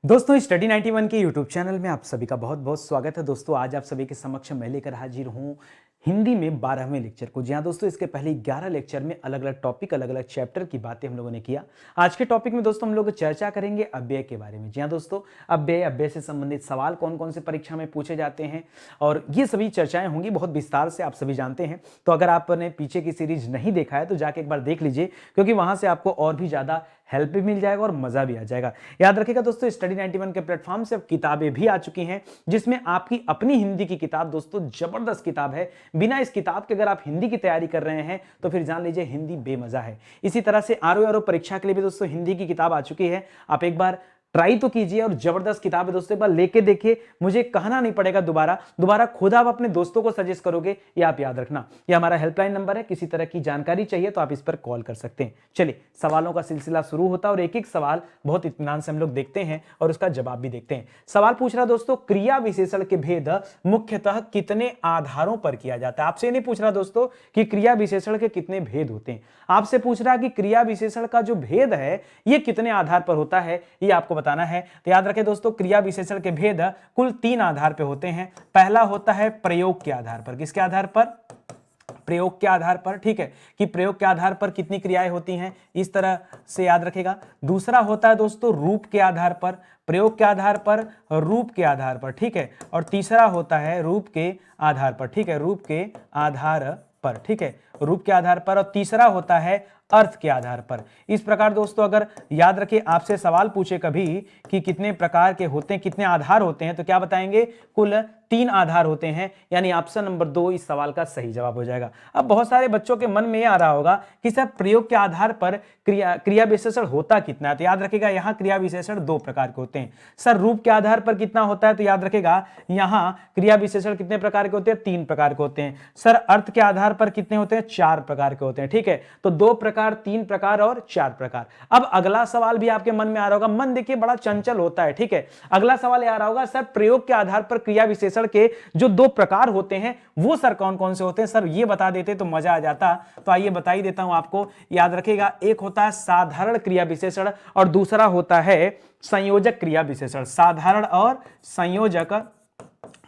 दोस्तों स्टडी 91 के YouTube channel में आप सभी का बहुत बहुत स्वागत है। दोस्तों आज आप सभी के समक्ष मैं लेकर हाजिर हूं हिंदी में 12वें लेक्चर को। जी हाँ दोस्तों, इसके पहले 11 लेक्चर में अलग अलग टॉपिक, अलग अलग चैप्टर की बातें हम लोगों ने किया। आज के टॉपिक में दोस्तों हम लोग चर्चा करेंगे अव्यय के बारे में। जी हाँ दोस्तों, अव्यय से संबंधित सवाल कौन कौन से परीक्षा में पूछे जाते हैं और ये सभी चर्चाएं होंगी बहुत विस्तार से, आप सभी जानते हैं। तो अगर आपने पीछे की सीरीज नहीं देखा है तो जाके एक बार देख लीजिए, क्योंकि वहां से आपको और भी ज्यादा हेल्प भी मिल जाएगा और मजा भी आ जाएगा। याद रखिएगा दोस्तों, स्टडी 91 के प्लेटफॉर्म से अब किताबें भी आ चुकी हैं, जिसमें आपकी अपनी हिंदी की किताब दोस्तों जबरदस्त किताब है। बिना इस किताब के अगर आप हिंदी की तैयारी कर रहे हैं तो फिर जान लीजिए हिंदी बेमजा है। इसी तरह से आरओ परीक्षा के लिए भी दोस्तों हिंदी की किताब आ चुकी है। आप एक बार ट्राई तो कीजिए और जबरदस्त किताब है दोस्तों, एक बार लेके देखिए, मुझे कहना नहीं पड़ेगा दोबारा खुद आप अपने दोस्तों को सजेस्ट करोगे। ये आप याद रखना, ये हमारा हेल्पलाइन नंबर है, किसी तरह की जानकारी चाहिए तो आप इस पर कॉल कर सकते हैं। चलिए सवालों का सिलसिला शुरू होता है और एक एक सवाल बहुत इत्मीनान से हम लोग देखते हैं और उसका जवाब भी देखते हैं। सवाल पूछ रहा दोस्तों, क्रिया विशेषण के भेद मुख्यतः कितने आधारों पर किया जाता है। आपसे नहीं पूछ रहा दोस्तों कि क्रिया विशेषण के कितने भेद होते हैं, आपसे पूछ रहा कि क्रिया विशेषण का जो भेद है ये कितने आधार पर होता है, ये आपको बताना है। तो याद रखें दोस्तों, क्रिया विशेषण के भेद कुल 3 आधार पे होते हैं। पहला होता है प्रयोग के आधार पर। किसके आधार पर? प्रयोग के आधार पर। ठीक है, कि प्रयोग के आधार पर कितनी क्रियाएं होती हैं, इस तरह से याद रखेगा। दूसरा होता है दोस्तों रूप के आधार पर, प्रयोग के आधार पर, रूप के आधार पर। ठीक है, और तीसरा होता है रूप के आधार पर। ठीक है, रूप के आधार पर। ठीक है, रूप के आधार पर। और तीसरा होता है अर्थ के आधार पर। इस प्रकार दोस्तों अगर याद रखिए, आपसे सवाल पूछे कभी कि कितने प्रकार के होते हैं, कितने आधार होते हैं, तो क्या बताएंगे? कुल 3 आधार होते हैं, यानी ऑप्शन नंबर 2 इस सवाल का सही जवाब हो जाएगा। अब बहुत सारे बच्चों के मन में यह आ रहा होगा कि सर प्रयोग के आधार पर क्रिया विशेषण होता कितना है। तो याद रखिएगा यहाँ क्रिया विशेषण 2 प्रकार के होते हैं। सर रूप के आधार पर कितना होता है, तो याद रखिएगा यहाँ क्रिया विशेषण कितने प्रकार के होते हैं? 3 प्रकार के होते हैं। सर अर्थ के आधार पर कितने होते हैं? 4 प्रकार के होते हैं। ठीक है, तो 2 प्रकार, 3 प्रकार और 4 प्रकार। अब अगला सवाल भी आपके मन में आ रहा होगा, मन देखिए बड़ा चंचल होता है। ठीक है, अगला सवाल ये आ रहा होगा, सर प्रयोग के आधार पर क्रिया विशेषण के जो 2 प्रकार होते हैं वो सर कौन कौन से होते हैं? सर ये बता देते तो मजा आ जाता। तो आइए बता ही देता हूं आपको। याद रखिएगा, एक होता है साधारण क्रिया विशेषण और दूसरा होता है संयोजक क्रिया विशेषण। साधारण और संयोजक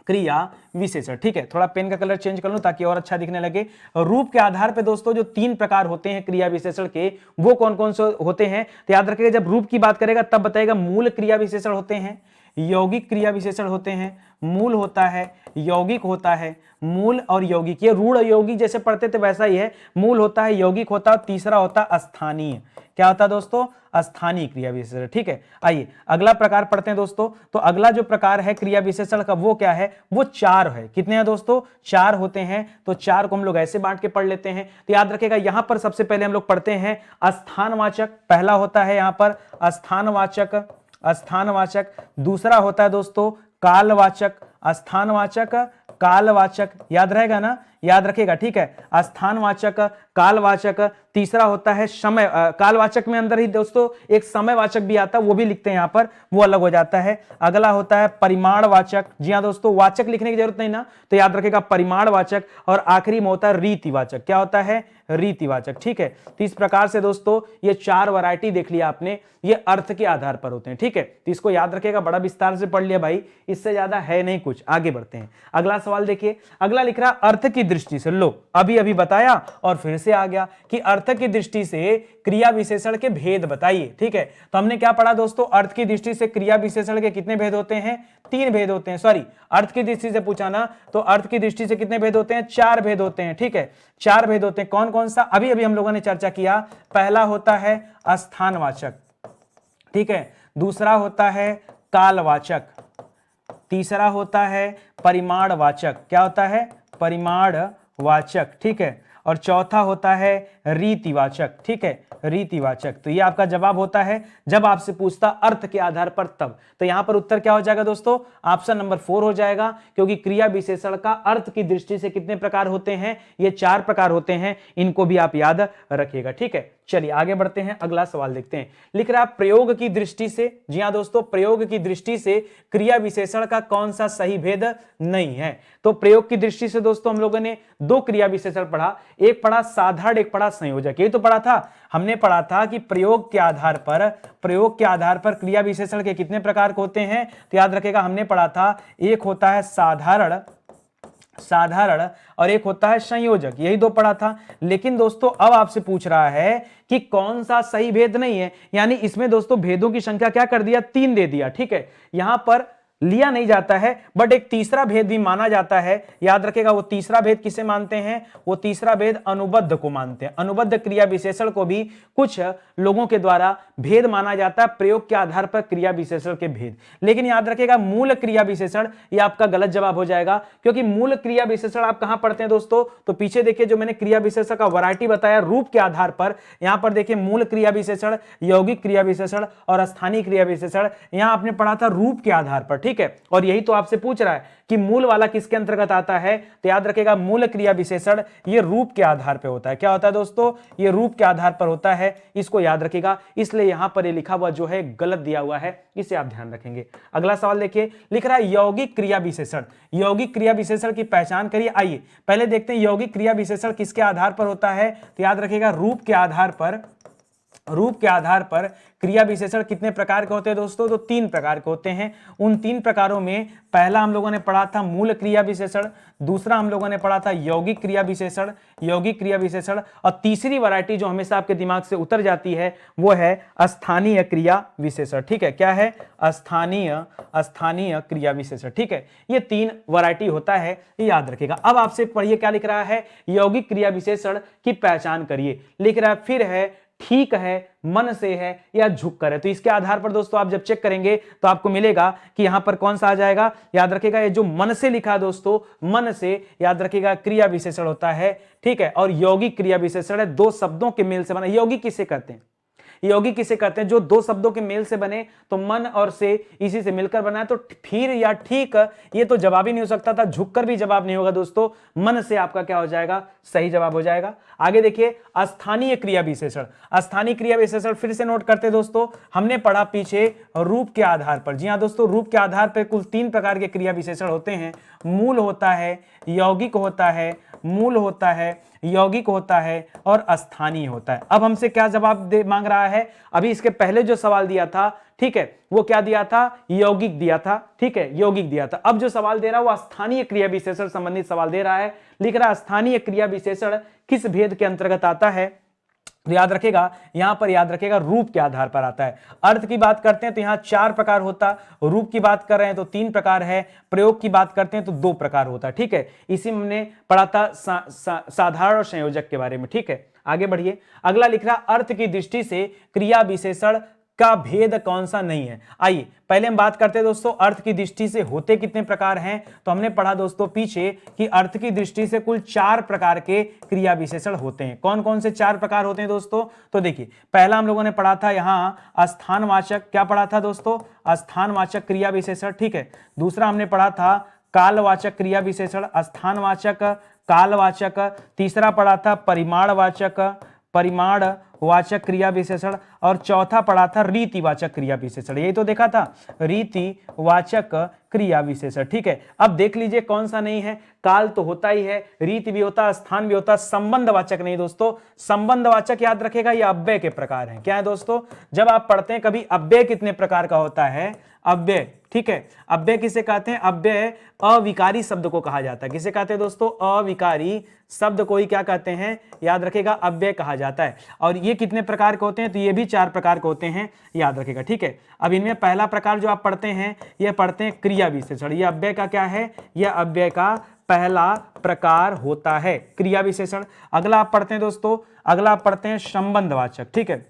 क्रिया विशेषण। ठीक है, थोड़ा पेन का कलर चेंज कर लूं ताकि और अच्छा दिखने लगे। रूप के आधार पे दोस्तों जो 3 प्रकार होते हैं क्रिया विशेषण के, वो कौन कौन से होते हैं? तो याद रखिएगा, जब रूप की बात करेगा तब बताएगा मूल क्रिया विशेषण होते हैं, यौगिक क्रिया विशेषण होते हैं, मूल होता है, यौगिक होता है। मूल और यौगिक, ये रूढ़ यौगिक जैसे पढ़ते थे वैसा ही है। मूल होता है, यौगिक होता है, तीसरा होता है स्थानीय। क्या होता है दोस्तों? स्थानीय क्रिया विशेषण। ठीक है, आइए अगला प्रकार पढ़ते हैं दोस्तों। तो अगला जो प्रकार है क्रिया विशेषण का वो क्या है? वो 4 है। कितने हैं दोस्तों? 4 होते हैं। तो 4 को हम लोग ऐसे बांट के पढ़ लेते हैं। तो याद रखिएगा, यहां पर सबसे पहले हम लोग पढ़ते हैं स्थानवाचक। पहला होता है यहां पर स्थानवाचक, स्थानवाचक। दूसरा होता है दोस्तों कालवाचक, स्थानवाचक, कालवाचक। याद रहेगा ना, याद रखिएगा। ठीक है, स्थानवाचक, कालवाचक। तीसरा होता है समय, कालवाचक में अंदर ही दोस्तों एक समयवाचक भी आता है, वो भी लिखते हैं यहां पर, वो अलग हो जाता है। अगला होता है परिमाणवाचक। जी हां दोस्तों, वाचक लिखने की जरूरत नहीं ना, तो याद रखिएगा परिमाणवाचक। और आखिरी में होता है रीतिवाचक। क्या होता है? रीतिवाचक। ठीक है, तो इस प्रकार से दोस्तों ये 4 वैरायटी देख लिया आपने, ये अर्थ के आधार पर होते हैं। ठीक है, तो इसको याद रखिएगा, बड़ा विस्तार से पढ़ लिया भाई, इससे ज्यादा है नहीं कुछ। आगे बढ़ते हैं, अगला सवाल देखिए। अगला लिख रहा अर्थ की दृष्टि से, लो अभी अभी बताया और फिर से आ गया कि अर्थ की दृष्टि से क्रिया विशेषण के भेद बताइए। ठीक है, तो हमने क्या पढ़ा दोस्तों? अर्थ की दृष्टि से क्रिया विशेषण के कितने भेद होते हैं? 3 भेद होते हैं। सॉरी, अर्थ की दृष्टि से पूछा ना, तो अर्थ की दृष्टि से कितने भेद होते हैं? 4 भेद होते हैं। ठीक है, 4 भेद होते हैं। कौन कौन सा? अभी अभी हम लोगों ने चर्चा किया। पहला होता है स्थानवाचक। ठीक है, दूसरा होता है कालवाचक, तीसरा होता है परिमाणवाचक। क्या होता है? परिमाणवाचक। ठीक है, और चौथा होता है रीतिवाचक। ठीक है, रीतिवाचक। तो ये आपका जवाब होता है जब आपसे पूछता अर्थ के आधार पर तब। तो यहां पर उत्तर क्या हो जाएगा दोस्तों? ऑप्शन नंबर 4 हो जाएगा, क्योंकि क्रिया विशेषण का अर्थ की दृष्टि से कितने प्रकार होते हैं? ये 4 प्रकार होते हैं, इनको भी आप याद रखिएगा। ठीक है, चलिए आगे बढ़ते हैं, अगला सवाल देखते हैं। लिख रहा है प्रयोग की दृष्टि से, जी हां दोस्तों, प्रयोग की दृष्टि से क्रिया विशेषण का कौन सा सही भेद नहीं है। तो प्रयोग की दृष्टि से दोस्तों हम लोगों ने दो क्रिया विशेषण पढ़ा, एक पढ़ा साधारण, एक पढ़ा संयोजक। यही तो पढ़ा था, हमने पढ़ा था कि प्रयोग के आधार पर क्रिया विशेषण के कितने प्रकार के होते हैं। तो याद रखेगा, हमने पढ़ा था एक होता है साधारण और एक होता है संयोजक, यही दो पढ़ा था। लेकिन दोस्तों अब आपसे पूछ रहा है कि कौन सा सही भेद नहीं है, यानी इसमें दोस्तों भेदों की संख्या क्या कर दिया, 3 दे दिया। ठीक है, यहां पर लिया नहीं जाता है, बट एक तीसरा भेद भी माना जाता है। याद रखेगा, वो तीसरा भेद किसे मानते हैं, वो तीसरा भेद अनुबद्ध को मानते हैं। अनुबद्ध क्रिया विशेषण को भी कुछ लोगों के द्वारा भेद माना जाता है, प्रयोग के आधार पर क्रिया विशेषण के भेद। लेकिन याद रखेगा, मूल क्रिया विशेषण, ये आपका गलत जवाब हो जाएगा, क्योंकि मूल क्रिया विशेषण आप कहां पढ़ते हैं दोस्तों, तो पीछे देखिए जो मैंने क्रिया विशेषण का वैरायटी बताया रूप के आधार पर, यहां पर देखिए मूल क्रिया विशेषण, यौगिक क्रिया विशेषण और स्थानीय क्रिया विशेषण, यहां आपने पढ़ा था रूप के आधार पर। ठीक है, और यही तो आपसे पूछ रहा है कि मूल वाला किसके अंतर्गत आता है, तो याद रखेगा मूल क्रिया विशेषण ये रूप के आधार पर होता है। क्या होता है दोस्तों, ये रूप के आधार पर होता है, इसको याद रखेगा। इसलिए यहां पर ये लिखा हुआ जो है गलत दिया हुआ है, इसे आप ध्यान रखेंगे। अगला सवाल देखिए, लिख रहा है यौगिक क्रिया विशेषण। यौगिक क्रिया विशेषण की पहचान करिए। आइए पहले देखते हैं यौगिक क्रिया विशेषण किसके आधार पर होता है, तो याद रखेगा रूप के आधार पर क्रिया विशेषण कितने प्रकार के होते हैं दोस्तों, तो 3 प्रकार के होते हैं। उन 3 प्रकारों में पहला हम लोगों ने पढ़ा था मूल क्रिया विशेषण, दूसरा हम लोगों ने पढ़ा था यौगिक क्रिया विशेषण और तीसरी वैरायटी जो हमेशा आपके दिमाग से उतर जाती है वो है स्थानीय क्रिया विशेषण। ठीक है, क्या है, स्थानीय क्रिया विशेषण। ठीक है, ये 3 वैरायटी होता है, ये याद रखेगा। अब आपसे पढ़िए क्या लिख रहा है, यौगिक क्रिया विशेषण की पहचान करिए। लिख रहा है फिर है, ठीक है, मन से है या झुक कर है। तो इसके आधार पर दोस्तों आप जब चेक करेंगे तो आपको मिलेगा कि यहां पर कौन सा आ जाएगा। याद रखेगा, ये जो मन से लिखा है दोस्तों, मन से याद रखेगा क्रिया विशेषण होता है। ठीक है, और यौगिक क्रिया विशेषण है, 2 शब्दों के मेल से बना। यौगिक किसे कहते हैं, यौगिक किसे कहते हैं, जो 2 शब्दों के मेल से बने, तो मन और से इसी से मिलकर बना है। तो फिर या ठीक, ये तो जवाब ही नहीं हो सकता था, झुककर भी जवाब नहीं होगा दोस्तों, मन से आपका क्या हो जाएगा, सही जवाब हो जाएगा। आगे देखिए स्थानीय क्रिया विशेषण। स्थानीय क्रिया विशेषण फिर से नोट करते दोस्तों, हमने पढ़ा पीछे रूप के आधार पर। जी हां दोस्तों, रूप के आधार पर कुल 3 प्रकार के क्रिया विशेषण होते हैं। मूल होता है, यौगिक होता है, यौगिक होता है और स्थानीय होता है। अब हमसे क्या जवाब मांग रहा है, अभी इसके पहले जो सवाल दिया था, ठीक है, वो क्या दिया था, यौगिक दिया था। ठीक है, यौगिक दिया था। अब जो सवाल दे रहा है वो स्थानीय क्रिया विशेषण संबंधित सवाल दे रहा है। लिख रहा है स्थानीय क्रिया विशेषण किस भेद के अंतर्गत आता है, तो याद रखेगा, यहां पर याद रखेगा रूप के आधार पर आता है। अर्थ की बात करते हैं तो यहां 4 प्रकार होता, रूप की बात कर रहे हैं तो 3 प्रकार है, प्रयोग की बात करते हैं तो 2 प्रकार होता। ठीक है, इसी में हमने पढ़ा था साधारण और संयोजक के बारे में। ठीक है, आगे बढ़िए। अगला लिख रहा अर्थ की दृष्टि से क्रिया विशेषण का भेद कौन सा नहीं है। आइए पहले हम बात करते हैं दोस्तों अर्थ की दृष्टि से होते कितने प्रकार हैं। तो हमने पढ़ा दोस्तों पीछे कि अर्थ की दृष्टि से कुल 4 प्रकार के क्रिया विशेषण होते हैं। कौन कौन से 4 प्रकार होते हैं दोस्तों, तो देखिए पहला हम लोगों ने पढ़ा था यहां स्थानवाचक, क्या पढ़ा था दोस्तों, स्थानवाचक क्रिया विशेषण। ठीक है, दूसरा हमने पढ़ा था कालवाचक क्रिया विशेषण, स्थानवाचक, कालवाचक। तीसरा पढ़ा था परिमाणवाचक क्रिया विशेषण और चौथा पढ़ा था रीतिवाचक क्रिया विशेषण। यही तो देखा था, रीतिवाचक क्रिया विशेषण। ठीक है, अब देख लीजिए कौन सा नहीं है, काल तो होता ही है, रीति भी होता, स्थान भी होता, संबंधवाचक नहीं दोस्तों। संबंधवाचक याद रखेगा ये अव्यय के प्रकार हैं। क्या है दोस्तों, जब आप पढ़ते हैं कभी अव्यय कितने प्रकार का होता है, अव्यय। ठीक है, अव्यय किसे कहते हैं, अव्यय अविकारी शब्द को कहा जाता है। किसे कहते हैं दोस्तों, अविकारी शब्द को ही क्या कहते हैं, याद रखेगा अव्यय कहा जाता है। और ये कितने प्रकार के होते हैं, तो ये भी 4 प्रकार के होते हैं, याद रखेगा। ठीक है, अब इनमें पहला प्रकार जो आप पढ़ते हैं ये पढ़ते हैं क्रिया विशेषण। ये अव्यय का क्या है, यह अव्यय का पहला प्रकार होता है, क्रिया विशेषण। अगला आप पढ़ते हैं दोस्तों, अगला आप पढ़ते हैं संबंधवाचक। ठीक है,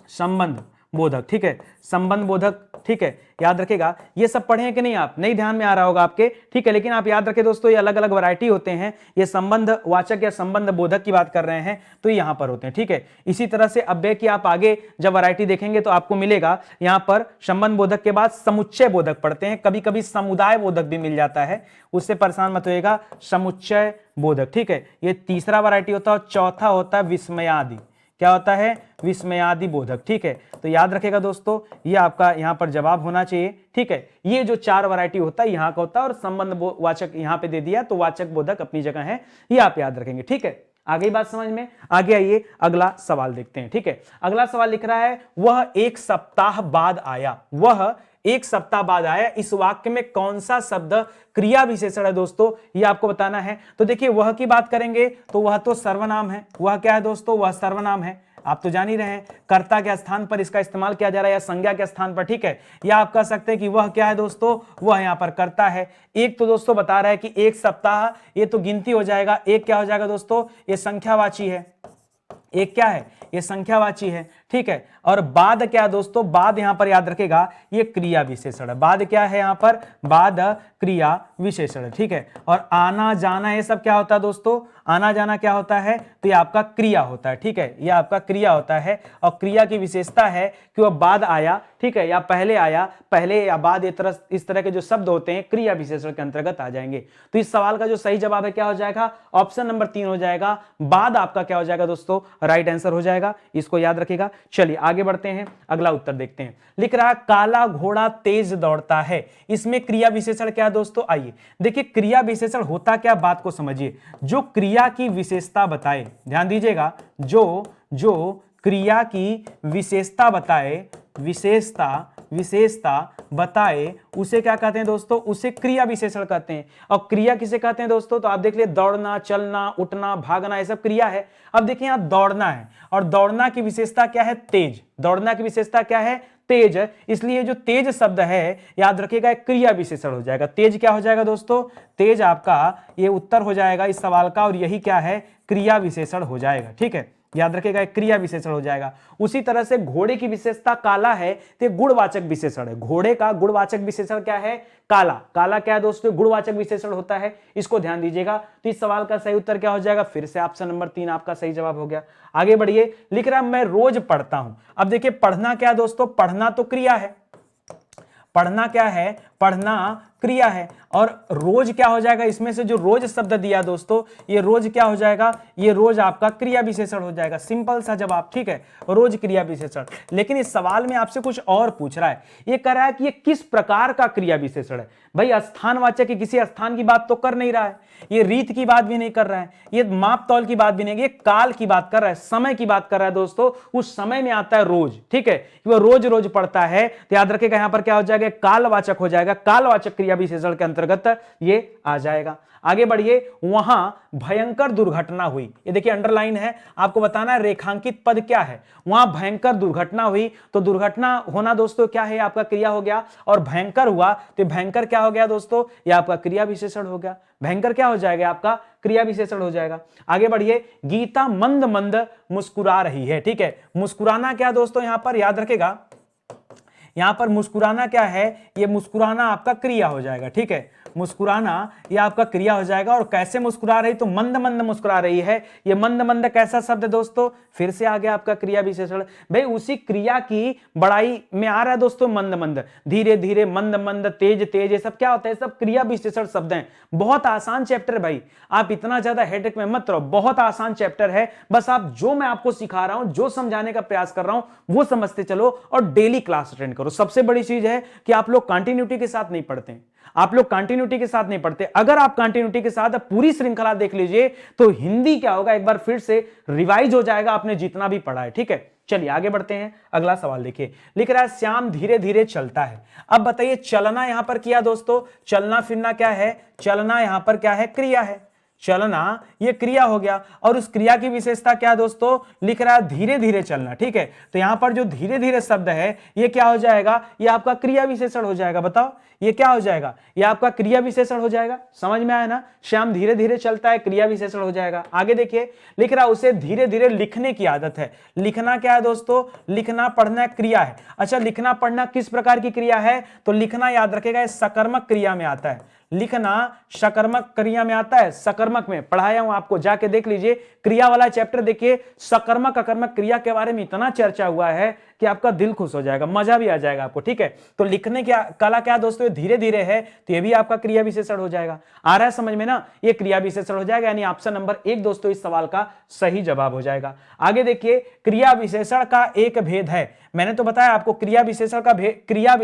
संबंध बोधक। ठीक है, संबंध बोधक। ठीक है, याद रखेगा, ये सब पढ़े हैं कि नहीं आप, नहीं ध्यान में आ रहा होगा आपके। ठीक है, लेकिन आप याद रखें दोस्तों ये अलग अलग वैरायटी होते हैं। ये संबंध वाचक या संबंध बोधक की बात कर रहे हैं तो यहां पर होते हैं। ठीक है, इसी तरह से अव्यय की आप आगे जब वैरायटी देखेंगे तो आपको मिलेगा यहां पर संबंध बोधक के बाद समुच्चय बोधक पढ़ते हैं, कभी कभी समुदाय बोधक भी मिल जाता है, उससे परेशान मत होइएगा, समुच्चय बोधक। ठीक है, ये तीसरा वैरायटी होता है। चौथा होता है विस्मयादि। क्या होता है, विस्मयादि बोधक। ठीक है, तो याद रखेगा दोस्तों, ये आपका यहां पर जवाब होना चाहिए। ठीक है, ये जो 4 वैरायटी होता है यहां का होता है, और संबंध वाचक यहां पे दे दिया तो वाचक बोधक अपनी जगह है, ये आप याद रखेंगे। ठीक है, आगे बात समझ में आगे आइए, अगला सवाल देखते हैं। ठीक है, अगला सवाल लिख रहा है, वह एक सप्ताह बाद आया। वह एक सप्ताह बाद आया, इस वाक्य में कौन सा शब्द क्रिया विशेषण है दोस्तों, ये आपको बताना है। तो देखिए, वह की बात करेंगे तो वह तो सर्वनाम है। वह क्या है दोस्तों, वह सर्वनाम है, आप तो जान ही रहे हैं, कर्ता के स्थान पर इसका इस्तेमाल किया जा रहा है या संज्ञा के स्थान पर। ठीक है, या आप कह सकते हैं कि वह क्या है दोस्तों, वह यहां पर कर्ता है। एक तो दोस्तों बता रहा है कि एक सप्ताह, ये तो गिनती हो जाएगा। एक क्या हो जाएगा दोस्तों, ये संख्यावाची है। एक क्या है, ये संख्यावाची है। ठीक है, और बाद क्या है दोस्तों, बाद यहां पर याद रखेगा ये क्रिया विशेषण है। बाद क्या है यहां पर, बाद क्रिया विशेषण है। ठीक है, और आना जाना ये सब क्या होता है दोस्तों, आना जाना क्या होता है, तो ये आपका क्रिया होता है। ठीक है, ये आपका क्रिया होता है, और क्रिया की विशेषता है कि वह बाद आया, ठीक है, या पहले आया, पहले या बाद, इस तरह के जो शब्द होते हैं क्रिया विशेषण के अंतर्गत आ जाएंगे। तो इस सवाल का जो सही जवाब है क्या हो जाएगा, ऑप्शन नंबर 3 हो जाएगा। बाद आपका क्या हो जाएगा दोस्तों, राइट आंसर हो जाएगा, इसको याद रखिएगा। चलिए आगे बढ़ते हैं, अगला उत्तर देखते हैं। लिख रहा है, काला घोड़ा तेज दौड़ता है, इसमें क्रिया विशेषण क्या है दोस्तों, आइए देखिए क्रिया विशेषण होता क्या, बात को समझिए। जो क्रिया की विशेषता बताए, ध्यान दीजिएगा, जो क्रिया की विशेषता बताए, विशेषता बताए, उसे क्या कहते हैं दोस्तों, उसे क्रिया विशेषण कहते हैं। और क्रिया किसे कहते हैं दोस्तों, तो आप देख लिए, दौड़ना, चलना, उठना, भागना, ये सब क्रिया है। अब देखिए यहां दौड़ना है, और दौड़ना की विशेषता क्या है, तेज। दौड़ना की विशेषता क्या है, तेज। इसलिए जो तेज शब्द है याद रखिएगा, एक क्रिया विशेषण हो जाएगा। तेज क्या हो जाएगा दोस्तों, तेज आपका ये उत्तर हो जाएगा इस सवाल का, और यही क्या है, क्रिया विशेषण हो जाएगा। ठीक है, याद रखिएगा, एक क्रिया विशेषण हो जाएगा। उसी तरह से घोड़े की विशेषता काला है, तो गुणवाचक विशेषण है। घोड़े का गुणवाचक विशेषण क्या है, काला। काला क्या है दोस्तों, गुणवाचक विशेषण होता है, इसको ध्यान दीजिएगा। तो इस सवाल का सही उत्तर क्या हो जाएगा, फिर से ऑप्शन नंबर 3 आपका सही जवाब हो गया। आगे बढ़िए, लिख रहा मैं रोज पढ़ता हूं। अब देखिए पढ़ना क्या है दोस्तों, पढ़ना तो क्रिया है, पढ़ना क्या है, पढ़ना क्रिया है। और रोज क्या हो जाएगा, इसमें से जो रोज शब्द दिया दोस्तों, ये रोज क्या हो जाएगा, ये रोज आपका क्रिया विशेषण हो जाएगा। सिंपल सा जवाब। ठीक है, रोज क्रिया विशेषण। लेकिन इस सवाल में आपसे कुछ और पूछ रहा है, ये कह रहा है कि ये किस प्रकार का क्रिया विशेषण है। भाई स्थानवाचक की किसी स्थान की बात तो कर नहीं रहा है, ये रीत की बात भी नहीं कर रहा है, ये माप तौल की बात भी नहीं, ये काल की बात कर रहा है, समय की बात कर रहा है दोस्तों। उस समय में आता है रोज। ठीक है, वो रोज रोज पढ़ता है, तो याद रखेगा यहां पर क्या हो जाएगा, कालवाचक हो जाएगा। कालवाचक क्रिया विशेषण के अंतर्गत ये आ जाएगा। आगे बढ़िए, वहां भयंकर दुर्घटना हुई। ये देखिए अंडरलाइन है, आपको बताना है रेखांकित पद क्या है। वहां भयंकर दुर्घटना हुई, तो दुर्घटना होना दोस्तों क्या है, आपका क्रिया हो गया। और भयंकर हुआ, तो भयंकर क्या हो गया दोस्तों, ये आपका क्रिया विशेषण हो गया। भयंकर क्या हो जाएगा, आपका क्रिया विशेषण हो जाएगा। आगे बढ़िए, गीता मंद मंद मुस्कुरा रही है। ठीक है, मुस्कुराना क्या दोस्तों, यहां पर याद रखेगा, यहां पर मुस्कुराना क्या है, ये मुस्कुराना आपका क्रिया हो जाएगा। ठीक है, मुस्कुराना ये आपका क्रिया हो जाएगा। और कैसे मुस्कुरा रही, तो मंद मंद मुस्कुरा रही है। ये मंद मंद कैसा शब्द है दोस्तों, फिर से आ गया आपका क्रिया विशेषण। भाई उसी क्रिया की बड़ाई में आ रहा है दोस्तों, मंद मंद, धीरे धीरे, मंद मंद, तेज तेज, ये सब क्या होता है, सब क्रिया विशेषण शब्द हैं। बहुत आसान चैप्टर भाई, आप इतना ज्यादा हेडेक में मत रहो, बहुत आसान चैप्टर है। बस आप जो मैं आपको सिखा रहा हूं, जो समझाने का प्रयास कर रहा हूं, वो समझते चलो और डेली क्लास अटेंड करो। सबसे बड़ी चीज है कि आप लोग कंटिन्यूटी के साथ नहीं पढ़ते, आप लोग कंटिन्यूटी के साथ नहीं पढ़ते। अगर आप कंटिन्यूटी के साथ पूरी श्रृंखला देख लीजिए, तो हिंदी क्या होगा, एक बार फिर से रिवाइज हो जाएगा आपने जितना भी पढ़ा है। ठीक है, चलिए आगे बढ़ते हैं, अगला सवाल देखिए। लिख रहा है श्याम धीरे धीरे चलता है। अब बताइए चलना यहां पर किया दोस्तों, चलना फिरना क्या है, चलना यहां पर क्या है, क्रिया है। चलना ये क्रिया हो गया, और उस क्रिया की विशेषता क्या दोस्तों, लिख रहा है धीरे धीरे चलना। ठीक है, तो यहां पर जो धीरे धीरे शब्द है, ये क्या हो जाएगा, ये आपका क्रिया विशेषण हो जाएगा। बताओ ये क्या हो जाएगा, ये आपका क्रिया विशेषण हो जाएगा। समझ में आया ना, श्याम धीरे धीरे चलता है, क्रिया विशेषण हो जाएगा। आगे देखिए, लिख रहा है उसे धीरे धीरे लिखने की आदत है। लिखना क्या है दोस्तों, लिखना पढ़ना क्रिया है। अच्छा, लिखना पढ़ना किस प्रकार की क्रिया है, तो लिखना याद रखेगा सकर्मक क्रिया में आता है। लिखना सकर्मक क्रिया में आता है, सकर्मक में पढ़ाया हूं आपको, जाके देख लीजिए क्रिया वाला चैप्टर देखिए। सकर्मक अकर्मक क्रिया के बारे में इतना चर्चा हुआ है, कि आपका दिल खुश हो जाएगा, मजा भी आ जाएगा आपको, ठीक है। तो लिखने की कला क्या दोस्तों, धीरे धीरे है, तो ये भी आपका क्रिया विशेषण हो जाएगा। आ रहा है समझ में ना, ये क्रिया विशेषण हो जाएगा, यानी ऑप्शन नंबर 1 दोस्तों इस सवाल का सही जवाब हो जाएगा। आगे देखिए, क्रिया विशेषण का एक भेद है। मैंने तो बताया आपको क्रिया विशेषण का भेद, क्रिया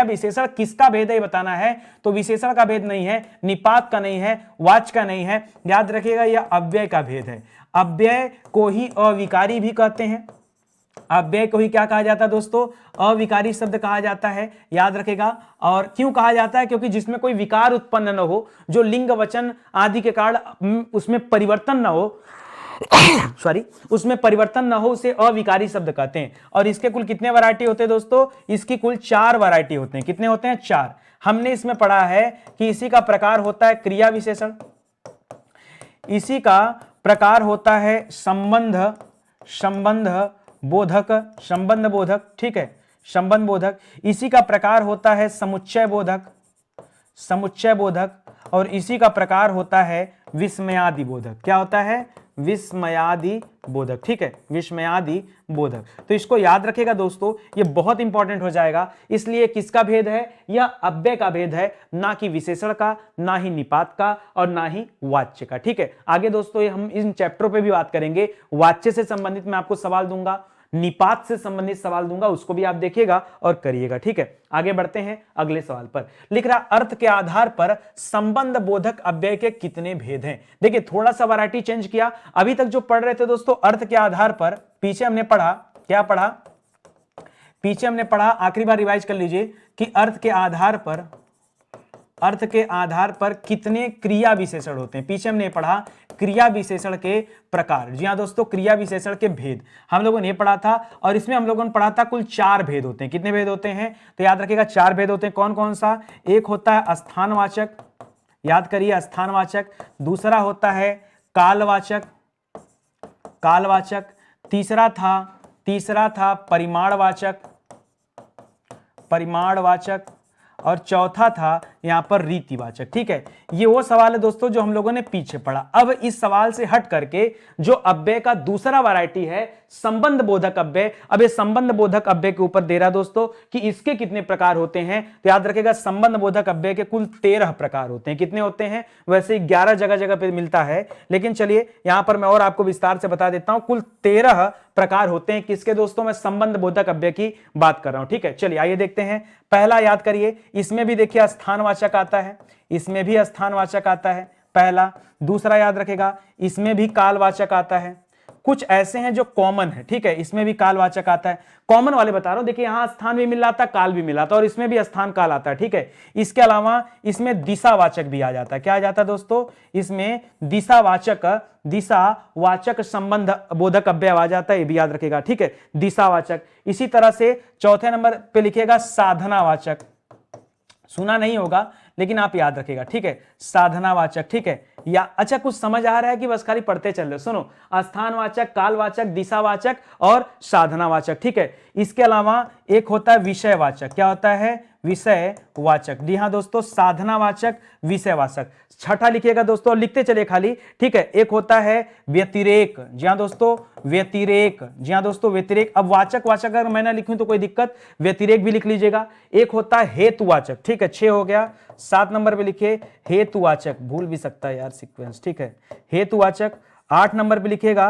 विशेषण किसका भेद है बताना है, तो विशेषण का भेद नहीं है, निपात का नहीं है, वाच्य का नहीं है, याद रखिएगा यह अव्यय का भेद है। अव्यय को ही अविकारी भी कहते हैं, अव्यय को ही क्या कहा जाता है दोस्तों, अविकारी शब्द कहा जाता है, याद रखेगा। और क्यों कहा जाता है, क्योंकि जिसमें कोई विकार उत्पन्न न हो, जो लिंग वचन आदि के कारण उसमें परिवर्तन न हो सॉरी उसमें परिवर्तन न हो, उसे अविकारी शब्द कहते हैं। और इसके कुल कितने वैरायटी होते हैं दोस्तों, इसकी कुल 4 वैरायटी होते हैं। कितने होते हैं, 4। हमने इसमें पढ़ा है कि इसी का प्रकार होता है क्रिया विशेषण, इसी का प्रकार होता है संबंध बोधक, ठीक है, संबंध बोधक। इसी का प्रकार होता है समुच्चय बोधक, और इसी का प्रकार होता है विस्मयादि बोधक। क्या होता है, विस्मयादि बोधक, ठीक है, विस्मयादि बोधक। तो इसको याद रखेगा दोस्तों, ये बहुत इंपॉर्टेंट हो जाएगा। इसलिए किसका भेद है, यह अव्यय का भेद है, ना कि विशेषण का, ना ही निपात का, और ना ही वाच्य का, ठीक है। आगे दोस्तों ये हम इन चैप्टरों पे भी बात करेंगे, वाच्य से संबंधित मैं आपको सवाल दूंगा, निपात से संबंधित सवाल दूंगा, उसको भी आप देखिएगा और करिएगा, ठीक है। आगे बढ़ते हैं अगले सवाल पर। लिख रहा, अर्थ के आधार पर संबंध बोधक अव्यय के कितने भेद हैं। देखिए थोड़ा सा वैरायटी चेंज किया, अभी तक जो पढ़ रहे थे दोस्तों अर्थ के आधार पर, पीछे हमने पढ़ा, क्या पढ़ा, पीछे हमने पढ़ा, आखिरी बार रिवाइज कर लीजिए कि अर्थ के आधार पर कितने क्रिया विशेषण होते हैं। पीछे हमने पढ़ा क्रिया विशेषण के प्रकार। जी हाँ दोस्तों, क्रिया विशेषण के भेद हम लोगों ने पढ़ा था, और इसमें हम लोगों ने पढ़ा था कुल 4 भेद होते हैं। कितने भेद होते हैं, तो याद रखिएगा 4 भेद होते हैं। कौन कौन सा, एक होता है स्थानवाचक, याद करिए स्थानवाचक, दूसरा होता है कालवाचक, तीसरा था परिमाणवाचक, और चौथा था यहां पर रीतिवाचक, ठीक है। ये वो सवाल है दोस्तों जो हम लोगों ने पीछे पढ़ा। अब इस सवाल से हट करके जो अव्यय का दूसरा वैरायटी है संबंध बोधक अव्यय, अब ये संबंध बोधक अव्यय के ऊपर दे रहा दोस्तों कि इसके कितने प्रकार होते हैं। तो याद रखिएगा संबंध बोधक अव्यय के कुल 13 प्रकार होते हैं। कितने होते हैं, वैसे 11 जगह पे मिलता है, लेकिन चलिए यहां पर मैं और आपको विस्तार से बता देता हूं। कुल 13 प्रकार होते हैं। किसके दोस्तों, मैं संबंध बोधक अव्यय की बात कर रहा हूं, ठीक है। चलिए आइए देखते हैं। पहला याद करिए, इसमें भी देखिए स्थानवाचक आता है, इसमें भी स्थानवाचक आता है पहला। दूसरा याद रखेगा, इसमें भी कालवाचक आता है। कुछ ऐसे हैं जो कॉमन है, ठीक है, इसमें भी कालवाचक आता है। कॉमन वाले बता रहा हूं, देखिए यहां स्थान भी मिल रहा था, काल भी मिला था, और इसमें भी स्थान काल आता है, ठीक है। इसके अलावा इसमें दिशावाचक भी आ जाता है। क्या आ जाता है दोस्तों, इसमें दिशावाचक संबंध बोधक अव्यय आ जाता है, ये भी याद रखेगा, ठीक है, दिशावाचक। इसी तरह से चौथे नंबर पे लिखिएगा साधनावाचक, सुना नहीं होगा लेकिन आप याद रखिएगा, ठीक है, साधनावाचक, ठीक है। या अच्छा कुछ समझ आ रहा है कि बस खाली पढ़ते चल रहे, सुनो, स्थानवाचक, कालवाचक, दिशावाचक और साधनावाचक, ठीक है। इसके अलावा एक होता है विषयवाचक। क्या होता है, विषयवाचक। जी हाँ दोस्तों, साधनावाचक, विषयवाचक। छठा लिखिएगा दोस्तों, लिखते चलिए खाली, ठीक है। एक होता है व्यतिरेक। जी हाँ दोस्तों, व्यतिरेक। जी हाँ दोस्तों, व्यतिरेक। अब वाचक अगर मैं ना लिखूं तो कोई दिक्कत, व्यतिरेक भी लिख लीजिएगा। एक होता है हेतुवाचक, ठीक है, 6 हो गया। 7 नंबर पे लिखिए हेतुवाचक, भूल भी सकता है यार सीक्वेंस, ठीक है, हेतुवाचक। 8 नंबर पे लिखिएगा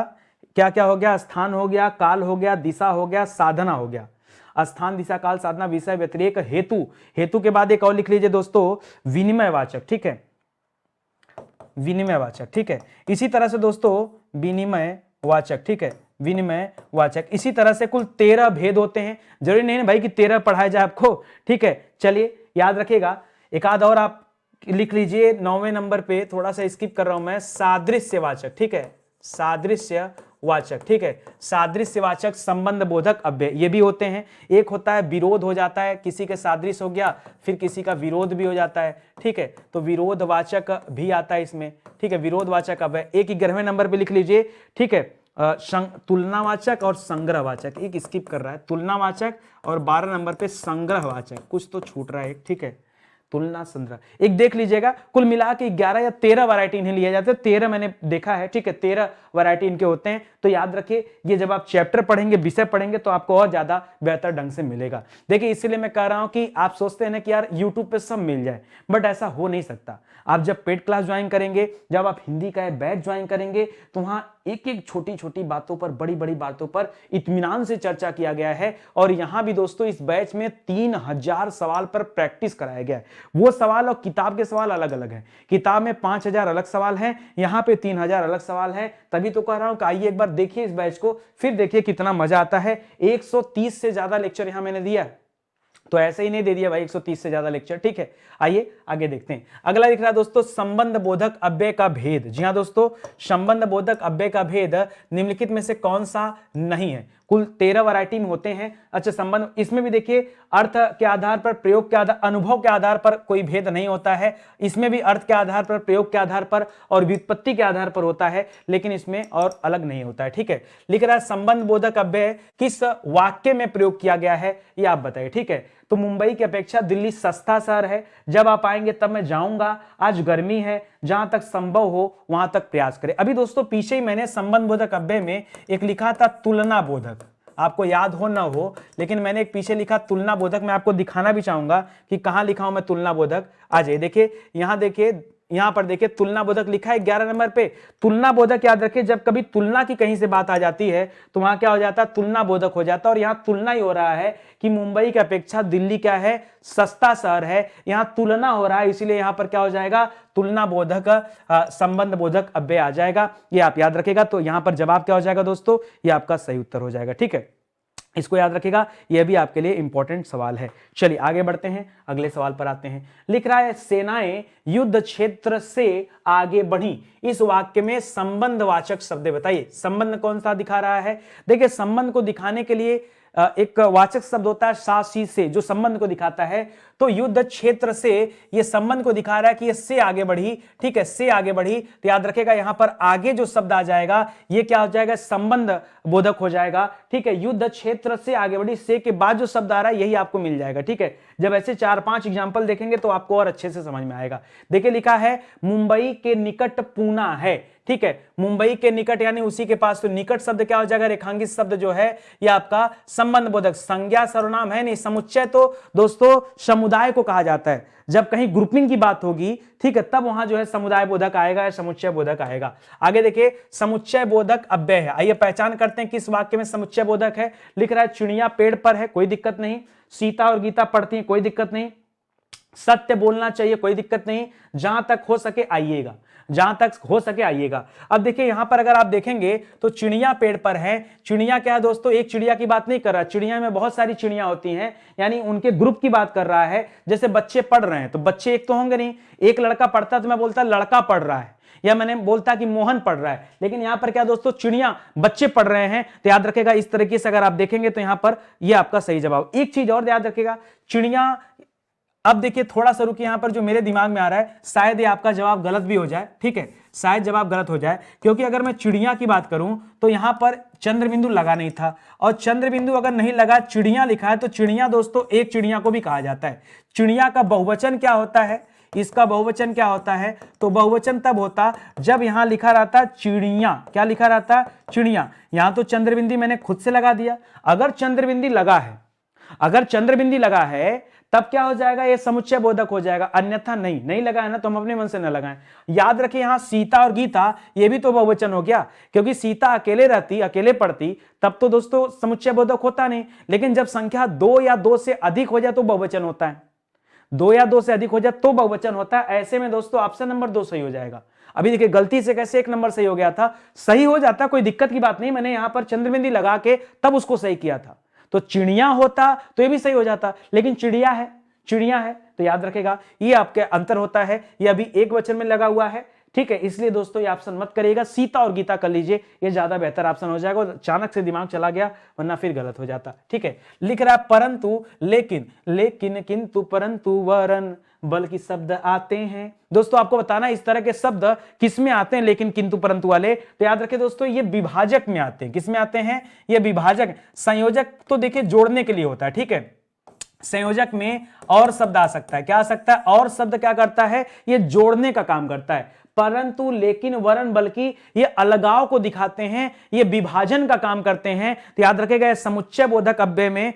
क्या क्या हो गया, स्थान हो गया, काल हो गया, दिशा हो गया, साधना हो गया। स्थान, दिशा, काल, साधना, विषय, व्यतिरेक, हेतु के बाद एक और लिख लीजिए दोस्तों विनिमयवाचक, ठीक है, विनिमयवाचक, ठीक है। इसी तरह से दोस्तों विनिमयवाचक, ठीक है, विनिमयवाचक। इसी तरह से कुल 13 भेद होते हैं। जरूरी नहीं है भाई कि 13 पढ़ाया जाए आपको, ठीक है। चलिए याद रखिएगा, एक आध और आप लिख लीजिए 9वें नंबर पे, थोड़ा सा स्किप कर रहा हूं मैं, सादृश्यवाचक, ठीक है, सादृश्यवाचक, ठीक है, सादृश्यवाचक संबंध बोधक अव्यय, ये भी होते हैं। एक होता है विरोध हो जाता है, किसी के सादृश्य हो गया फिर किसी का विरोध भी हो जाता है, ठीक है, तो विरोधवाचक भी आता है इसमें, ठीक है, विरोधवाचक अव्यय। एक 11वें नंबर पे लिख लीजिए, ठीक है, तुलनावाचक और संग्रहवाचक, एक स्किप कर रहा है, तुलनावाचक, और 12 नंबर पे संग्रहवाचक, कुछ तो छूट रहा है एक, ठीक है, तुलना संग्रह, एक देख लीजिएगा कुल मिला के 11 या 13 वैरायटी इन्हें लिया जाता है, 13 मैंने देखा है, ठीक है, 13 वैरायटी इनके होते हैं। तो याद रखिए ये जब आप चैप्टर पढ़ेंगे, विषय पढ़ेंगे तो आपको और ज्यादा बेहतर ढंग से मिलेगा। देखिए इसीलिए मैं कह रहा हूं कि आप सोचते हैं ना कि यार यूट्यूब पे सब मिल जाए, बट ऐसा हो नहीं सकता। आप जब पेड क्लास ज्वाइन करेंगे, जब आप हिंदी का बैच ज्वाइन करेंगे, तो वहां एक एक छोटी छोटी बातों पर, बड़ी बड़ी बातों पर इत्मीनान से चर्चा किया गया है। और यहां भी दोस्तों इस बैच में 3000 सवाल पर प्रैक्टिस कराया गया है। वो सवाल और किताब के सवाल अलग अलग हैं। किताब में 5000 अलग सवाल हैं, यहां पे 3000 अलग सवाल हैं। तभी तो कह रहा हूं कि आइए एक बार देखिए इस बैच को, फिर देखिए कितना मजा आता है। 130 से ज्यादा लेक्चर यहां मैंने दिया है, तो ऐसे ही नहीं दे दिया भाई 130 से ज्यादा लेक्चर, ठीक है। आइए आगे देखते हैं। अगला दिख रहा है दोस्तों संबंध बोधक अव्यय का भेद। जी हां दोस्तों, संबंध बोधक अव्यय का भेद निम्नलिखित में से कौन सा नहीं है? कुल 13 वैरायटी में होते हैं। अच्छा, संबंध, इसमें भी देखिए अर्थ के आधार पर, प्रयोग के आधार, अनुभव के आधार पर कोई भेद नहीं होता है। इसमें भी अर्थ के आधार पर, प्रयोग के आधार पर और व्युत्पत्ति के आधार पर होता है, लेकिन इसमें और अलग नहीं होता है, ठीक है। लिख रहा है संबंध बोधक अव्यय किस वाक्य में प्रयोग किया गया है, ये आप बताइए, ठीक है। तो मुंबई की अपेक्षा दिल्ली सस्ता शहर है, जब आप आएंगे तब मैं जाऊंगा, आज गर्मी है, जहां तक संभव हो वहां तक प्रयास करें। अभी दोस्तों पीछे ही मैंने संबंध बोधक अव्यय में एक लिखा था तुलना बोधक, आपको याद हो ना हो, लेकिन मैंने एक पीछे लिखा तुलना बोधक। मैं आपको दिखाना भी चाहूंगा कि कहां लिखा हूं मैं तुलना बोधक। आ जाइए, देखिए यहां, देखिए यहां पर देखिए तुलना बोधक लिखा है 11 नंबर पे। तुलना बोधक याद रखिए, जब कभी तुलना की कहीं से बात आ जाती है तो वहां क्या हो जाता है, तुलना बोधक हो जाता है। और यहां तुलना ही हो रहा है कि मुंबई की अपेक्षा दिल्ली क्या है, सस्ता शहर है। यहां तुलना हो रहा है, इसीलिए यहां पर क्या हो जाएगा, तुलना बोधक संबंध बोधक अव्यय आ जाएगा। ये आप याद रखिएगा। तो यहां पर जवाब क्या हो जाएगा दोस्तों, ये आपका सही उत्तर हो जाएगा, ठीक है। इसको याद रखिएगा, यह भी आपके लिए इंपॉर्टेंट सवाल है। चलिए आगे बढ़ते हैं, अगले सवाल पर आते हैं। लिख रहा है सेनाएं युद्ध क्षेत्र से आगे बढ़ी, इस वाक्य में संबंधवाचक शब्द बताइए। संबंध कौन सा दिखा रहा है? देखिए संबंध को दिखाने के लिए एक वाचक शब्द होता है सासी से, जो संबंध को दिखाता है। तो युद्ध क्षेत्र से ये संबंध को दिखा रहा है कि ये से आगे बढ़ी, ठीक है, से आगे बढ़ी। तो याद रखेगा यहां पर आगे जो शब्द आ जाएगा ये क्या हो जाएगा, संबंध बोधक हो जाएगा, ठीक है। युद्ध क्षेत्र से आगे बढ़ी, से के बाद जो शब्द आ रहा है यही आपको मिल जाएगा, ठीक है। जब ऐसे 4-5 एग्जाम्पल देखेंगे तो आपको और अच्छे से समझ में आएगा। देखिए लिखा है मुंबई के निकट पूना है, ठीक है। मुंबई के निकट यानी उसी के पास, तो निकट शब्द क्या हो जाएगा, रेखांकित शब्द जो है ये आपका संबंध बोधक। संज्ञा सर्वनाम है नहीं, समुच्चय तो दोस्तों समुदाय को कहा जाता है। जब कहीं ग्रुपिंग की बात होगी, ठीक है, तब वहां जो है समुदाय बोधक आएगा या समुच्चय बोधक आएगा। आगे देखिए समुच्चय बोधक अव्यय है। आइए पहचान करते हैं किस वाक्य में समुच्चय बोधक है। लिख रहा है चिड़िया पेड़ पर है, कोई दिक्कत नहीं। सीता और गीता पढ़ती हैं, कोई दिक्कत नहीं। सत्य बोलना चाहिए, कोई दिक्कत नहीं। जहां तक हो सके आइएगा, जहां तक हो सके आइएगा। अब देखिए यहां पर अगर आप देखेंगे तो चिड़िया पेड़ पर है। चिड़िया क्या है दोस्तों, एक चिड़िया की बात नहीं कर रहा, चिड़िया में बहुत सारी चिड़िया होती हैं, यानी उनके ग्रुप की बात कर रहा है। जैसे बच्चे पढ़ रहे हैं तो बच्चे एक तो होंगे नहीं, एक लड़का पढ़ता तो मैं बोलता लड़का पढ़ रहा है, या मैंने बोलता कि मोहन पढ़ रहा है। लेकिन यहां पर क्या दोस्तों, चिड़िया बच्चे पढ़ रहे हैं। तो याद रखेगा इस तरीके से अगर आप देखेंगे तो यहां पर यह आपका सही जवाब। एक चीज और याद रखेगा, चिड़िया, अब देखिए थोड़ा सा रुकिए, यहां पर जो मेरे दिमाग में आ रहा है शायद ये आपका जवाब गलत भी हो जाए, ठीक है, शायद जवाब गलत हो जाए। क्योंकि अगर मैं चिड़िया की बात करूं तो यहां पर चंद्रबिंदु लगा नहीं था, और चंद्रबिंदु अगर नहीं लगा, चिड़िया लिखा है, तो चिड़िया दोस्तों एक चिड़िया को भी कहा जाता है। चिड़िया का बहुवचन क्या होता है, इसका बहुवचन क्या होता है, तो बहुवचन तब होता जब यहां लिखा रहता चिड़िया। क्या लिखा रहता, चिड़िया। यहां तो चंद्रबिंदी मैंने खुद से लगा दिया। अगर चंद्रबिंदी लगा है, अगर चंद्रबिंदी लगा है तब क्या हो जाएगा, ये समुच्चय बोधक हो जाएगा। अन्यथा नहीं, नहीं लगा है ना, तो हम अपने मन से न लगाएं। याद रखिए यहां सीता और गीता ये भी तो बहुवचन हो गया, क्योंकि सीता अकेले रहती, अकेले पढ़ती, तब तो दोस्तों समुच्चय बोधक होता नहीं। लेकिन जब संख्या 2 या 2 से अधिक हो जाए तो बहुवचन होता है। 2 या 2 से अधिक हो जाए तो बहुवचन होता है। ऐसे में दोस्तों ऑप्शन नंबर 2 सही हो जाएगा। अभी देखिए गलती से कैसे 1 नंबर सही हो गया था, सही हो जाता, कोई दिक्कत की बात नहीं। मैंने यहां पर चंद्रबिंदी लगा के तब उसको सही किया था। तो चिड़िया होता तो ये भी सही हो जाता, लेकिन चिड़िया है, चिड़िया है। तो याद रखेगा ये आपके अंतर होता है, ये अभी एक वचन में लगा हुआ है, ठीक है। इसलिए दोस्तों ये ऑप्शन मत करिएगा, सीता और गीता कर लीजिए, ये ज्यादा बेहतर ऑप्शन हो जाएगा। अचानक से दिमाग चला गया, वरना फिर गलत हो जाता, ठीक है। लिख रहा है परंतु, लेकिन, लेकिन, किंतु, परंतु, वरन, बल्कि शब्द आते हैं। दोस्तों आपको बताना इस तरह के शब्द किस में आते हैं, लेकिन, किंतु, परंतु वाले। तो याद रखें दोस्तों ये विभाजक में आते हैं। किस में आते हैं, ये विभाजक। संयोजक तो देखिए जोड़ने के लिए होता है, ठीक है। संयोजक में और शब्द आ सकता है। क्या आ सकता है? और शब्द क्या करता है? ये जोड़ने का काम करता है, परंतु लेकिन वरन बल्कि ये अलगाव को दिखाते हैं, ये विभाजन का काम करते हैं। तो याद रखेगा ये समुच्चय बोधक अव्यय में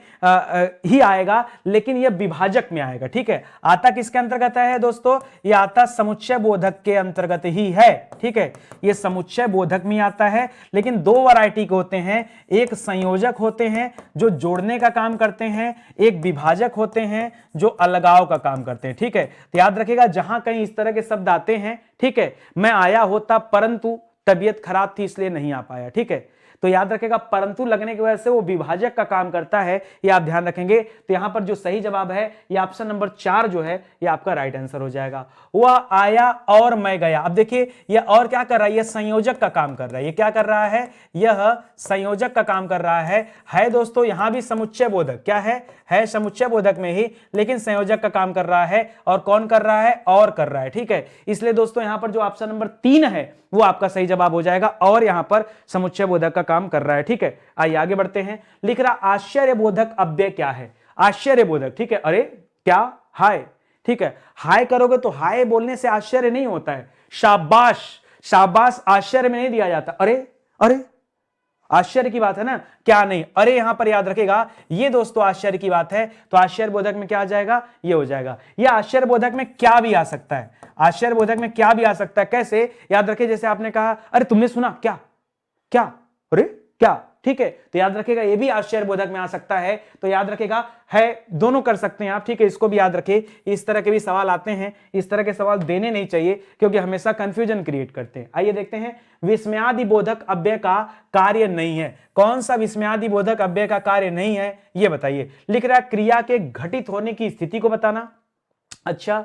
ही आएगा, लेकिन ये विभाजक में आएगा। ठीक है, आता किसके अंतर्गत है दोस्तों? ये आता समुच्चय बोधक के अंतर्गत ही है। ठीक है, ये समुच्चय बोधक में आता है, लेकिन दो वैरायटी के होते हैं। एक संयोजक होते हैं जो जोड़ने का काम करते हैं, एक विभाजक होते हैं जो अलगाव का काम करते हैं। ठीक है, तो याद रखिएगा जहां कहीं इस तरह के शब्द आते हैं, ठीक है, मैं आया होता परंतु तबीयत खराब थी इसलिए नहीं आ पाया। ठीक है, तो याद रखेगा परंतु लगने की वजह से वो विभाजक का काम करता है, ये आप ध्यान रखेंगे। तो यहां पर जो सही जवाब है ये ऑप्शन नंबर 4 जो है ये आपका राइट आंसर हो जाएगा। वह आया और मैं गया। अब देखिए ये और क्या कर रहा है? ये संयोजक का काम कर रहा है। ये क्या कर रहा है? यह संयोजक का काम कर रहा है दोस्तों। यहां भी समुच्चय बोधक क्या है समुच्चय बोधक में ही, लेकिन संयोजक का काम कर रहा है। और कौन कर रहा है? और कर रहा है। ठीक है, इसलिए दोस्तों यहां पर जो ऑप्शन नंबर 3 है वो आपका सही जवाब हो जाएगा, और यहां पर समुच्चय बोधक का काम कर रहा है। ठीक है, आइए आगे बढ़ते हैं। लिख रहा आश्चर्य बोधक अव्यय क्या है? आश्चर्य बोधक। ठीक है, अरे क्या? हाय। ठीक है, हाय करोगे तो हाय बोलने से आश्चर्य नहीं होता है। शाबाश, शाबाश आश्चर्य में नहीं दिया जाता। अरे अरे आश्चर्य की बात है ना, क्या नहीं? अरे यहां पर याद रखेगा ये दोस्तों आश्चर्य की बात है, तो आश्चर्य बोधक में क्या आ जाएगा? ये हो जाएगा। ये आश्चर्य बोधक में क्या भी आ सकता है, आश्चर्य बोधक में क्या भी आ सकता है। कैसे? याद रखिए जैसे आपने कहा अरे तुमने सुना क्या? क्या? अरे क्या? ठीक है, तो याद रखेगा ये भी आश्चर्य बोधक में आ सकता है। तो याद रखेगा है, दोनों कर सकते हैं आप। ठीक है, इसको भी याद रखिए। इस तरह के भी सवाल आते हैं, इस तरह के सवाल देने नहीं चाहिए क्योंकि हमेशा कंफ्यूजन क्रिएट करते हैं। आइए देखते हैं, विस्मयादि बोधक अव्यय का कार्य नहीं है। कौन सा विस्मयादि बोधक अव्यय का कार्य नहीं है ये बताइए। लिख रहा है क्रिया के घटित होने की स्थिति को बताना। अच्छा,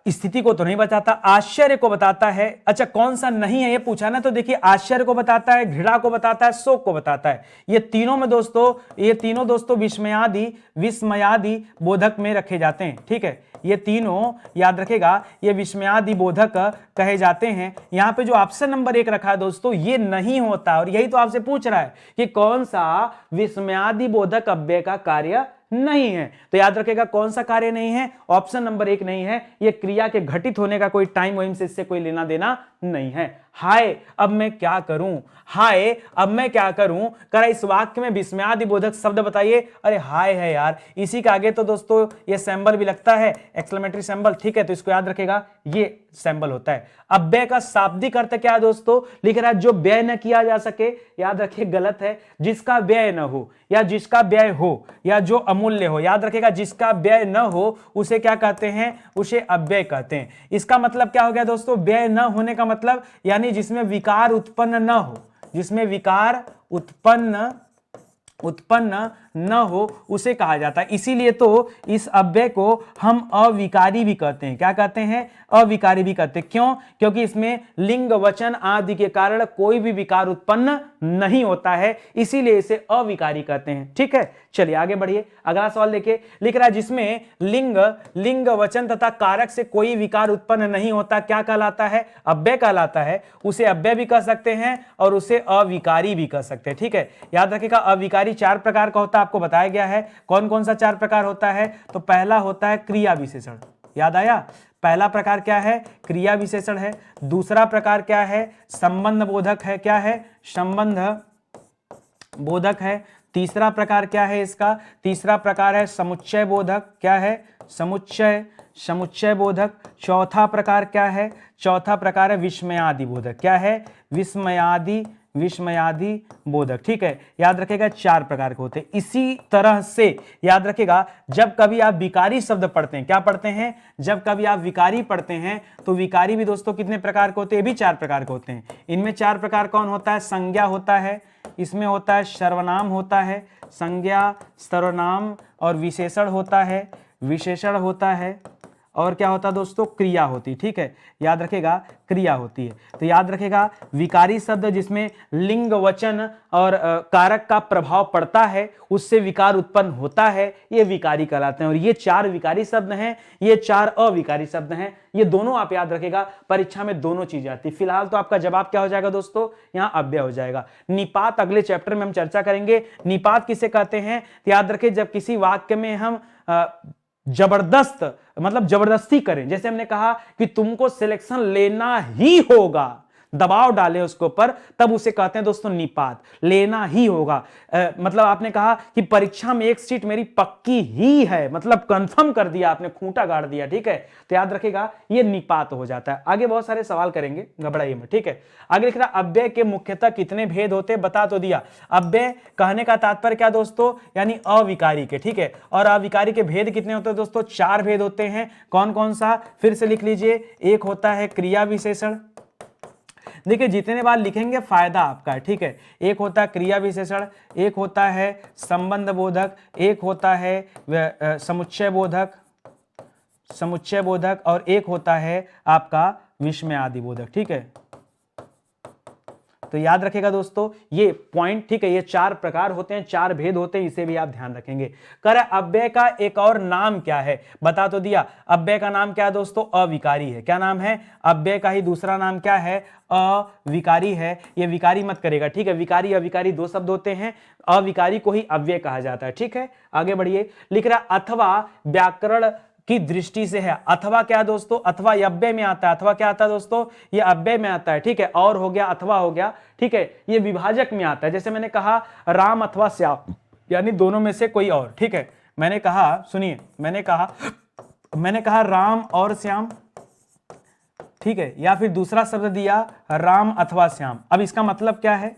स्थिति को तो नहीं बताता, आश्चर्य को बताता है। अच्छा, कौन सा नहीं है ये पूछा ना, तो देखिए आश्चर्य को बताता है, घृणा को बताता है, शोक को बताता है। ये तीनों में दोस्तों, ये तीनों दोस्तों विस्मयादि बोधक में रखे जाते हैं। ठीक है, ये तीनों याद रखेगा ये विस्मयादि बोधक कहे जाते हैं। यहां पे जो ऑप्शन नंबर 1 रखा है दोस्तों ये नहीं होता, और यही तो आपसे पूछ रहा है कि कौन सा विस्मयादि बोधक अव्यय का कार्य नहीं है। तो याद रखेगा कौन सा कार्य नहीं है? ऑप्शन नंबर 1 नहीं है। यह क्रिया के घटित होने का कोई टाइम वाइम से इससे कोई लेना देना नहीं है। हाय अब मैं क्या करूं, हाय अब मैं क्या करूं, करा इस वाक्य में विस्मयादि बोधक शब्द बताइए। अरे हाय है यार, इसी के आगे तो दोस्तों ये सिंबल भी लगता है, एक्सक्लेमेटरी सिंबल। ठीक है, तो इसको याद रखेगा ये सिंबल होता है। अव्यय का शाब्दिक अर्थ क्या है दोस्तों? लिख रहा है जो व्यय न किया जा सके। याद रखिए गलत है, जिसका व्यय न हो या जिसका व्यय हो या जो अमूल्य हो। याद रखेगा जिसका व्यय न हो उसे क्या कहते हैं? उसे अव्यय कहते हैं। इसका मतलब क्या हो गया दोस्तों? व्यय न होने का मतलब यानी जिसमें विकार उत्पन्न न हो, जिसमें विकार उत्पन्न न हो उसे कहा जाता है। इसीलिए तो इस अव्यय को हम अविकारी भी कहते हैं। क्या कहते हैं? अविकारी भी कहते हैं। क्यों? क्योंकि इसमें लिंग वचन आदि के कारण कोई भी विकार उत्पन्न नहीं होता है, इसीलिए इसे अविकारी कहते हैं। ठीक है, चलिए आगे बढ़िए। अगला सवाल देखिए, लिख रहा है जिसमें लिंग वचन तथा कारक से कोई विकार उत्पन्न नहीं होता क्या कहलाता है? अव्यय कहलाता है। उसे अव्यय भी कह सकते हैं और उसे अविकारी भी कह सकते हैं। ठीक है, याद रखिएगा अविकारी 4 प्रकार का होता है, आपको बताया गया है। कौन कौन सा 4 प्रकार होता है? तो पहला होता है क्रिया विशेषण। याद आया? पहला प्रकार क्या है? क्रिया विशेषण है। दूसरा प्रकार क्या है? संबंध बोधक है। क्या है? संबंध बोधक है। तीसरा प्रकार क्या है इसका? तीसरा प्रकार है समुच्चय बोधक। क्या है? समुच्चय बोधक। चौथा प्रकार क्या है? चौथा प्रकार है विस्मयादि बोधक। क्या है? विस्मयादि बोधक। ठीक है, याद रखेगा 4 प्रकार के होते हैं। इसी तरह से याद रखेगा जब कभी आप विकारी शब्द पढ़ते हैं, क्या पढ़ते हैं? जब कभी आप विकारी पढ़ते हैं तो विकारी भी दोस्तों कितने प्रकार के होते हैं? ये भी 4 प्रकार के होते हैं। इनमें 4 प्रकार कौन होता है? संज्ञा होता है, इसमें होता है सर्वनाम होता है, संज्ञा सर्वनाम और विशेषण होता है, और क्या होता है दोस्तों, क्रिया होती, ठीक है, याद रखेगा क्रिया होती है। तो याद रखेगा विकारी शब्द जिसमें लिंग वचन और कारक का प्रभाव पड़ता है, उससे विकार उत्पन्न होता है, ये विकारी कहलाते हैं। और ये 4 विकारी शब्द हैं, ये 4 अविकारी शब्द हैं, ये दोनों आप याद रखेगा, परीक्षा में दोनों चीजें आती। फिलहाल तो आपका जवाब क्या हो जाएगा दोस्तों, यहां अव्यय हो जाएगा। निपात अगले चैप्टर में हम चर्चा करेंगे। निपात किसे कहते हैं, याद रखें जब किसी वाक्य में हम जबरदस्त मतलब जबरदस्ती करें, जैसे हमने कहा कि तुमको सिलेक्शन लेना ही होगा, दबाव डाले उसके ऊपर, तब उसे कहते हैं दोस्तों निपात, लेना ही होगा। मतलब आपने कहा कि परीक्षा में एक सीट मेरी पक्की ही है, मतलब कंफर्म कर दिया आपने, खूंटा गाड़ दिया, ठीक है, तो याद रखेगा ये निपात हो जाता है। आगे बहुत सारे सवाल करेंगे, घबराइए मत, ठीक है। आगे लिख रहा अव्यय के मुख्यतः कितने भेद होते, बता तो दिया। अव्यय कहने का तात्पर्य क्या दोस्तों, यानी अविकारी के, ठीक है, और अविकारी के भेद कितने होते हैं दोस्तों, 4 भेद होते हैं। कौन कौन सा, फिर से लिख लीजिए। एक होता है क्रिया विशेषण, देखिए जितने बार लिखेंगे फायदा आपका है, ठीक है। एक होता है क्रिया विशेषण, एक होता है संबंध बोधक, एक होता है समुच्चय बोधक और एक होता है आपका विस्मय आदि बोधक, ठीक है। तो याद रखेगा दोस्तों ये पॉइंट, ठीक है, ये 4 प्रकार होते हैं, 4 भेद होते हैं, इसे भी आप ध्यान रखेंगे। कर अव्यय का एक और नाम क्या है, बता तो दिया। अव्यय का नाम क्या है दोस्तों, अविकारी है। क्या नाम है, अव्यय का ही दूसरा नाम क्या है, अविकारी है। ये विकारी मत करेगा, ठीक है, विकारी अविकारी 2 शब्द होते हैं, अविकारी को ही अव्यय कहा जाता है, ठीक है। आगे बढ़िए, लिख रहा अथवा व्याकरण की दृष्टि से है। अथवा क्या दोस्तों, अथवा अव्यय में आता है। अथवा क्या आता है दोस्तों, ये अव्यय में आता है, ठीक है, और हो गया अथवा हो गया, ठीक है, ये विभाजक में आता है। जैसे मैंने कहा राम अथवा श्याम, यानी दोनों में से कोई और, ठीक है। मैंने कहा, सुनिए, मैंने कहा राम और श्याम, ठीक है, या फिर दूसरा शब्द दिया राम अथवा श्याम। अब इसका मतलब क्या है,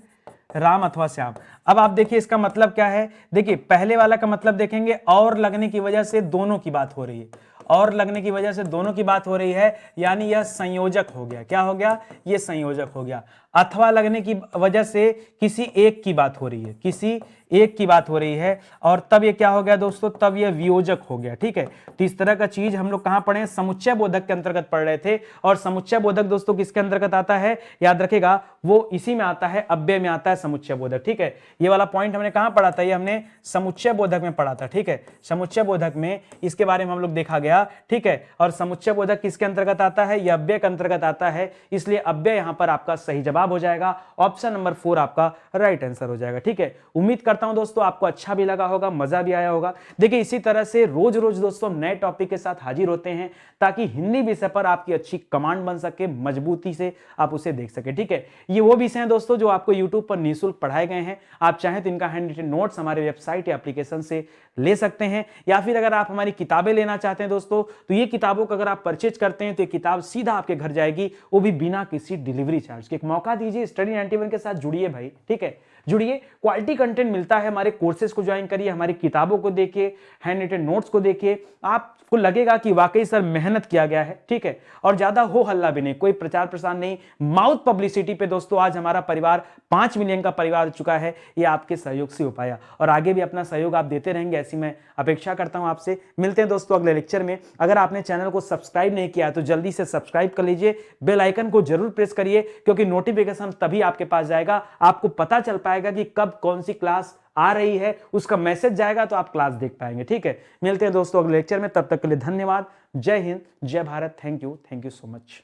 राम अथवा श्याम। अब आप देखिए इसका मतलब क्या है, देखिए पहले वाला का मतलब देखेंगे, और लगने की वजह से दोनों की बात हो रही है, और लगने की वजह से दोनों की बात हो रही है, यानी यह संयोजक हो गया। क्या हो गया, ये संयोजक हो गया। अथवा लगने की वजह से किसी एक की बात हो रही है, किसी एक की बात हो रही है, और तब ये क्या हो गया दोस्तों, तब ये वियोजक हो गया, ठीक है। तो इस तरह का चीज हम लोग कहां पढ़े, समुच्चय बोधक के अंतर्गत पढ़ रहे थे। और समुच्चय बोधक दोस्तों किसके अंतर्गत आता है, याद रखेगा वो इसी में आता है, अव्यय में आता है समुच्चय बोधक, ठीक है। ये वाला पॉइंट हमने कहां पढ़ा था, ये हमने समुच्चय बोधक में पढ़ा था, ठीक है। समुच्चय बोधक में इसके बारे में हम लोग देखा गया, ठीक है। और समुच्चय बोधक किसके अंतर्गत आता है, यह अव्यय के अंतर्गत आता है, इसलिए अव्यय यहां पर आपका सही जवाब हो जाएगा। ऑप्शन नंबर 4 आपका राइट आंसर हो जाएगा, ठीक है। उम्मीद करता हूं दोस्तों आपको अच्छा भी लगा होगा, मजा भी आया होगा। देखिए इसी तरह से रोज रोज दोस्तों नए टॉपिक के साथ हाजिर होते हैं, ताकि हिंदी विषय पर आपकी अच्छी कमांड बन सके, मजबूती से आप उसे देख सके, ठीक है। ये वो विषय हैं दोस्तों जो आपको यूट्यूब पर निःशुल्क पढ़ाए गए हैं। आप चाहें तो इनका हैंड रिटन नोट्स हमारे वेबसाइट या एप्लीकेशन से ले सकते हैं, या फिर अगर आप हमारी किताबें लेना चाहते हैं दोस्तों, तो ये किताबों को अगर आप परचेज करते हैं तो ये किताब सीधा आपके घर जाएगी, वो भी बिना किसी डिलीवरी चार्ज के। एक मौका दीजिए, स्टडी 91 के साथ जुड़िए भाई, ठीक है, जुड़िए। क्वालिटी कंटेंट मिलता है, हमारे कोर्सेज को ज्वाइन करिए, हमारी किताबों को देखिए, हैंड रिटन नोट्स को देखिए, आपको लगेगा कि वाकई सर मेहनत किया गया है, ठीक है। और ज्यादा हो हल्ला भी नहीं, कोई प्रचार प्रसार नहीं, माउथ पब्लिसिटी पे दोस्तों आज हमारा परिवार 5 मिलियन का परिवार हो चुका है, ये आपके सहयोग से हो पाया, और आगे भी अपना सहयोग आप देते रहेंगे, ऐसी मैं अपेक्षा करता हूं आपसे। मिलते हैं दोस्तों अगले लेक्चर में। अगर आपने चैनल को सब्सक्राइब नहीं किया तो जल्दी से सब्सक्राइब कर लीजिए, बेल आइकन को जरूर प्रेस करिए, क्योंकि नोटिफिकेशन तभी आपके पास जाएगा, आपको पता चल पाएगा कि कब कौन सी क्लास आ रही है, उसका मैसेज जाएगा तो आप क्लास देख पाएंगे, ठीक है। मिलते हैं दोस्तों अगले लेक्चर में, तब तक के लिए धन्यवाद। जय हिंद, जय Bharat, thank you so much.